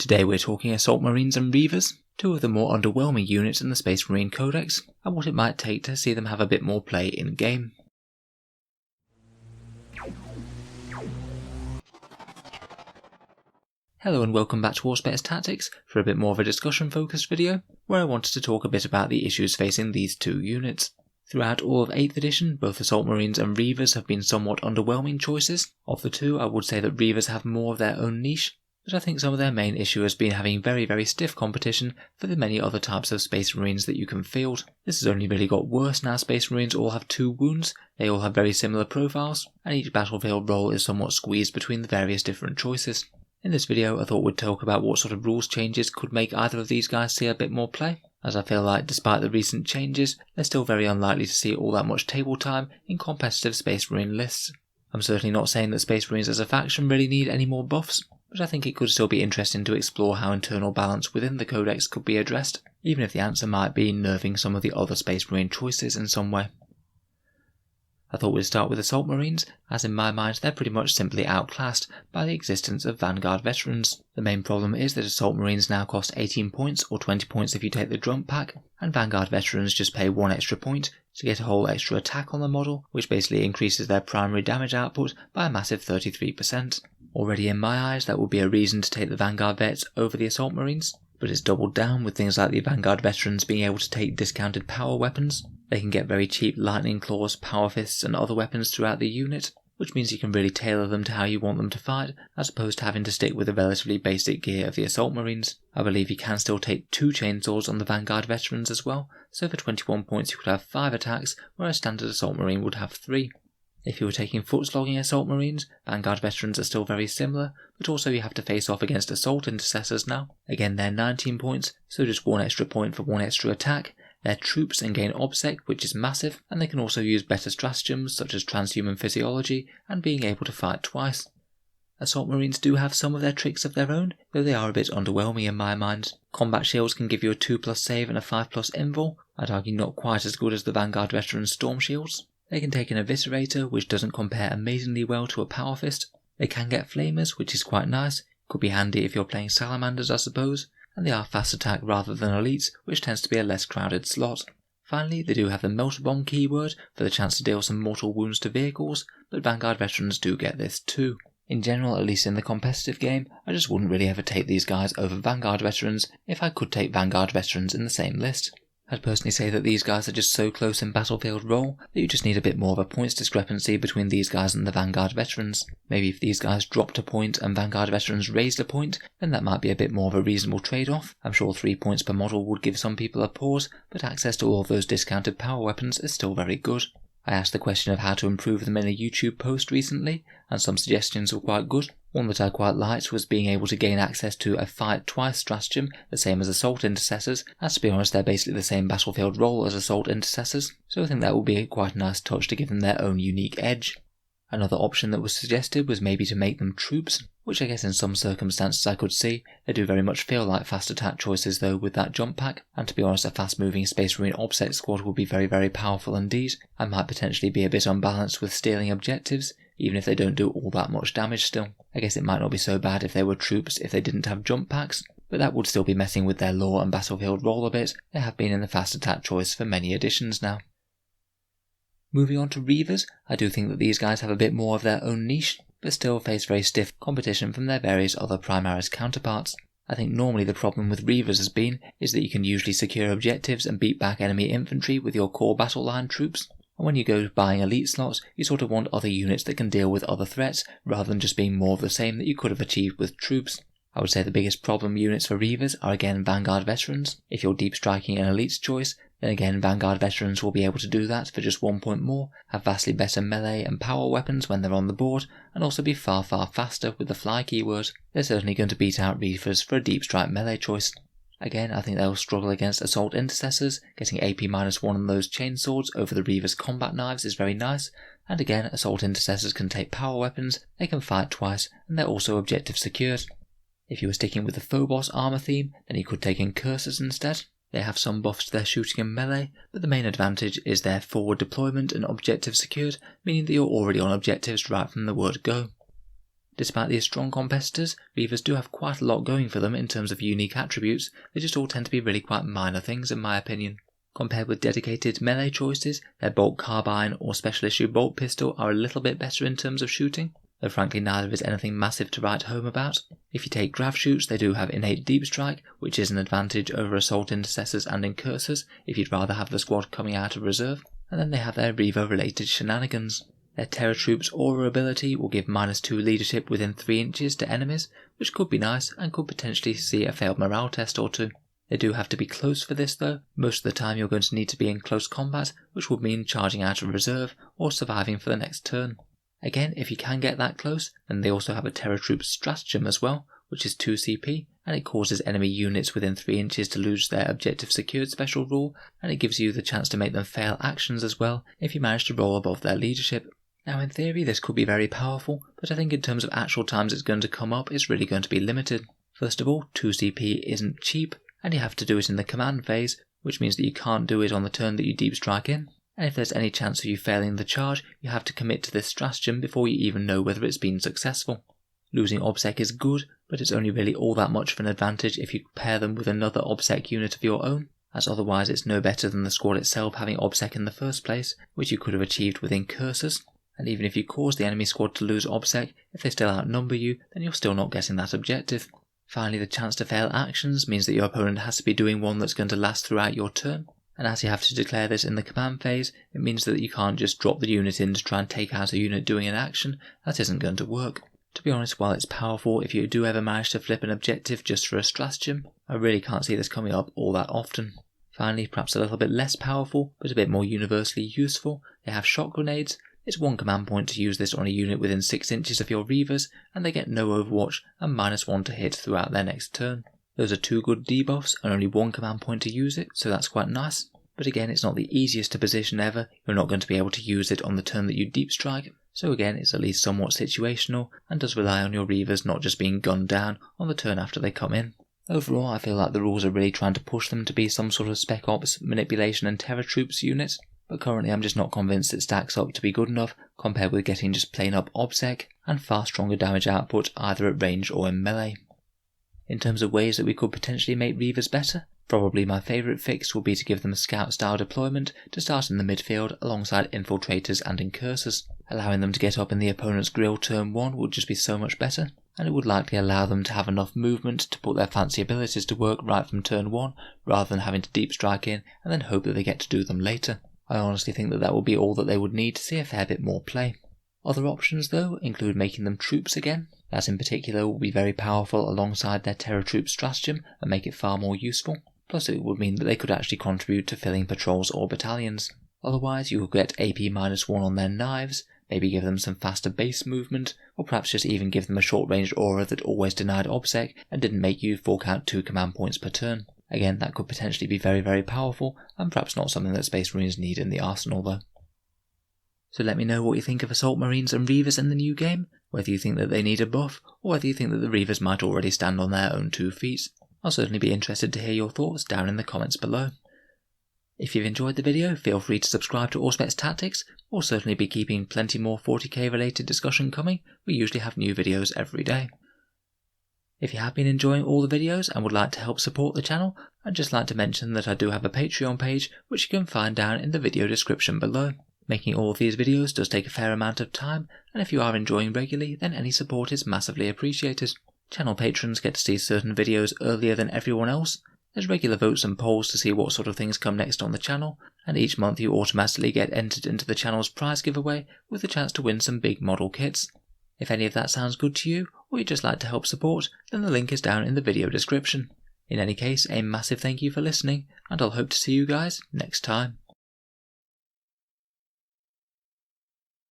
Today we're talking Assault Marines and Reivers, two of the more underwhelming units in the Space Marine Codex, and what it might take to see them have a bit more play in-game. Hello and welcome back to Auspex Tactics for a bit more of a discussion-focused video, where I wanted to talk a bit about the issues facing these two units. Throughout all of 8th edition, both Assault Marines and Reivers have been somewhat underwhelming choices. Of the two, I would say that Reivers have more of their own niche, but I think some of their main issue has been having very stiff competition for the many other types of Space Marines that you can field. This has only really got worse now. Space Marines all have 2 wounds, they all have very similar profiles, and each battlefield role is somewhat squeezed between the various different choices. In this video I thought we'd talk about what sort of rules changes could make either of these guys see a bit more play, as I feel like despite the recent changes, they're still very unlikely to see all that much table time in competitive Space Marine lists. I'm certainly not saying that Space Marines as a faction really need any more buffs, but I think it could still be interesting to explore how internal balance within the Codex could be addressed, even if the answer might be nerfing some of the other Space Marine choices in some way. I thought we'd start with Assault Marines, as in my mind they're pretty much simply outclassed by the existence of Vanguard Veterans. The main problem is that Assault Marines now cost 18 points or 20 points if you take the Jump Pack, and Vanguard Veterans just pay 1 extra point to get a whole extra attack on the model, which basically increases their primary damage output by a massive 33%. Already in my eyes that would be a reason to take the Vanguard Vets over the Assault Marines, but it's doubled down with things like the Vanguard Veterans being able to take discounted power weapons. They can get very cheap lightning claws, power fists and other weapons throughout the unit, which means you can really tailor them to how you want them to fight, as opposed to having to stick with the relatively basic gear of the Assault Marines. I believe you can still take 2 chainsaws on the Vanguard Veterans as well, so for 21 points you could have 5 attacks, where a standard Assault Marine would have 3. If you were taking foot-slogging Assault Marines, Vanguard Veterans are still very similar, but also you have to face off against Assault Intercessors now. Again, they're 19 points, so just 1 extra point for 1 extra attack. They're troops and gain Auspex, which is massive, and they can also use better stratagems such as transhuman physiology and being able to fight twice. Assault Marines do have some of their tricks of their own, though they are a bit underwhelming in my mind. Combat shields can give you a 2+ save and a 5+ invul. I'd argue not quite as good as the Vanguard Veterans Storm Shields. They can take an Eviscerator, which doesn't compare amazingly well to a Power Fist. They can get Flamers, which is quite nice. Could be handy if you're playing Salamanders, I suppose. And they are fast attack rather than elites, which tends to be a less crowded slot. Finally, they do have the Melter Bomb keyword for the chance to deal some mortal wounds to vehicles, but Vanguard Veterans do get this too. In general, at least in the competitive game, I just wouldn't really ever take these guys over Vanguard Veterans if I could take Vanguard Veterans in the same list. I'd personally say that these guys are just so close in battlefield role that you just need a bit more of a points discrepancy between these guys and the Vanguard Veterans. Maybe if these guys dropped a point and Vanguard Veterans raised a point, then that might be a bit more of a reasonable trade-off. I'm sure 3 points per model would give some people a pause, but access to all of those discounted power weapons is still very good. I asked the question of how to improve them in a YouTube post recently, and some suggestions were quite good. One that I quite liked was being able to gain access to a fight twice stratagem, the same as Assault Intercessors, as to be honest they're basically the same battlefield role as Assault Intercessors, so I think that would be quite a nice touch to give them their own unique edge. Another option that was suggested was maybe to make them troops, which I guess in some circumstances I could see. They do very much feel like fast attack choices though with that jump pack, and to be honest a fast moving Space Marine Auspex squad would be very powerful indeed, and might potentially be a bit unbalanced with stealing objectives, even if they don't do all that much damage still. I guess it might not be so bad if they were troops if they didn't have jump packs, but that would still be messing with their lore and battlefield role a bit. They have been in the fast attack choice for many editions now. Moving on to Reivers, I do think that these guys have a bit more of their own niche, but still face very stiff competition from their various other Primaris counterparts. I think normally the problem with Reivers has been is that you can usually secure objectives and beat back enemy infantry with your core battle line troops, and when you go buying elite slots, you sort of want other units that can deal with other threats, rather than just being more of the same that you could have achieved with troops. I would say the biggest problem units for Reivers are again Vanguard Veterans. If you're deep striking an elite's choice, then again Vanguard Veterans will be able to do that for just 1 point more, have vastly better melee and power weapons when they're on the board, and also be far faster with the fly keyword. They're certainly going to beat out Reivers for a deep strike melee choice. Again, I think they'll struggle against Assault Intercessors. Getting AP-1 on those chainswords over the Reivers combat knives is very nice, and again Assault Intercessors can take power weapons, they can fight twice, and they're also objective secured. If you were sticking with the Phobos armor theme, then you could take in Cursors instead. They have some buffs to their shooting and melee, but the main advantage is their forward deployment and objective secured, meaning that you're already on objectives right from the word go. Despite these strong competitors, Reivers do have quite a lot going for them in terms of unique attributes. They just all tend to be really quite minor things in my opinion. Compared with dedicated melee choices, their bolt carbine or special issue bolt pistol are a little bit better in terms of shooting, though frankly neither is anything massive to write home about. If you take grav shoots, they do have innate deep strike, which is an advantage over assault intercessors and incursors if you'd rather have the squad coming out of reserve, and then they have their Reaver related shenanigans. Their Terror Troops aura ability will give -2 leadership within 3 inches to enemies, which could be nice and could potentially see a failed morale test or two. They do have to be close for this though. Most of the time you're going to need to be in close combat, which would mean charging out of reserve or surviving for the next turn. Again, if you can get that close, then they also have a Terror Troops stratagem as well, which is 2 CP, and it causes enemy units within 3 inches to lose their objective secured special rule, and it gives you the chance to make them fail actions as well if you manage to roll above their leadership. Now in theory this could be very powerful, but I think in terms of actual times it's going to come up, it's really going to be limited. First of all, 2 CP isn't cheap, and you have to do it in the command phase, which means that you can't do it on the turn that you deep strike in, and if there's any chance of you failing the charge, you have to commit to this stratagem before you even know whether it's been successful. Losing OBSEC is good, but it's only really all that much of an advantage if you pair them with another OBSEC unit of your own, as otherwise it's no better than the squad itself having OBSEC in the first place, which you could have achieved with incursors. And even if you cause the enemy squad to lose OBSEC, if they still outnumber you, then you're still not getting that objective. Finally, the chance to fail actions means that your opponent has to be doing one that's going to last throughout your turn, and as you have to declare this in the command phase, it means that you can't just drop the unit in to try and take out a unit doing an action. That isn't going to work. To be honest, while it's powerful if you do ever manage to flip an objective just for a stratagem, I really can't see this coming up all that often. Finally, perhaps a little bit less powerful, but a bit more universally useful, they have shot grenades. It's 1 command point to use this on a unit within 6 inches of your Reivers, and they get no overwatch and -1 to hit throughout their next turn. Those are 2 good debuffs and only 1 command point to use it, so that's quite nice. But again, it's not the easiest to position ever. You're not going to be able to use it on the turn that you deep strike, so again it's at least somewhat situational and does rely on your Reivers not just being gunned down on the turn after they come in. Overall, I feel like the rules are really trying to push them to be some sort of Spec Ops, Manipulation and Terror Troops unit, but currently I'm just not convinced it stacks up to be good enough compared with getting just plain up OBSEC and far stronger damage output either at range or in melee. In terms of ways that we could potentially make Reivers better, probably my favourite fix would be to give them a scout style deployment to start in the midfield alongside infiltrators and incursors. Allowing them to get up in the opponent's grill turn 1 would just be so much better, and it would likely allow them to have enough movement to put their fancy abilities to work right from turn 1 rather than having to deep strike in and then hope that they get to do them later. I honestly think that would be all that they would need to see a fair bit more play. Other options though include making them troops again. That in particular will be very powerful alongside their Terror Troop stratagem and make it far more useful. Plus it would mean that they could actually contribute to filling patrols or battalions. Otherwise you will get AP -1 on their knives, maybe give them some faster base movement, or perhaps just even give them a short range aura that always denied OBSEC and didn't make you fork out 2 command points per turn. Again, that could potentially be very, very powerful, and perhaps not something that Space Marines need in the arsenal though. So let me know what you think of Assault Marines and Reivers in the new game, whether you think that they need a buff, or whether you think that the Reivers might already stand on their own 2 feet. I'll certainly be interested to hear your thoughts down in the comments below. If you've enjoyed the video, feel free to subscribe to Auspex Tactics. We'll certainly be keeping plenty more 40k related discussion coming. We usually have new videos every day. If you have been enjoying all the videos and would like to help support the channel, I'd just like to mention that I do have a Patreon page which you can find down in the video description below. Making all of these videos does take a fair amount of time, and if you are enjoying regularly, then any support is massively appreciated. Channel patrons get to see certain videos earlier than everyone else. There's regular votes and polls to see what sort of things come next on the channel, and each month you automatically get entered into the channel's prize giveaway with the chance to win some big model kits. If any of that sounds good to you, or you'd just like to help support, then the link is down in the video description. In any case, a massive thank you for listening, and I'll hope to see you guys next time.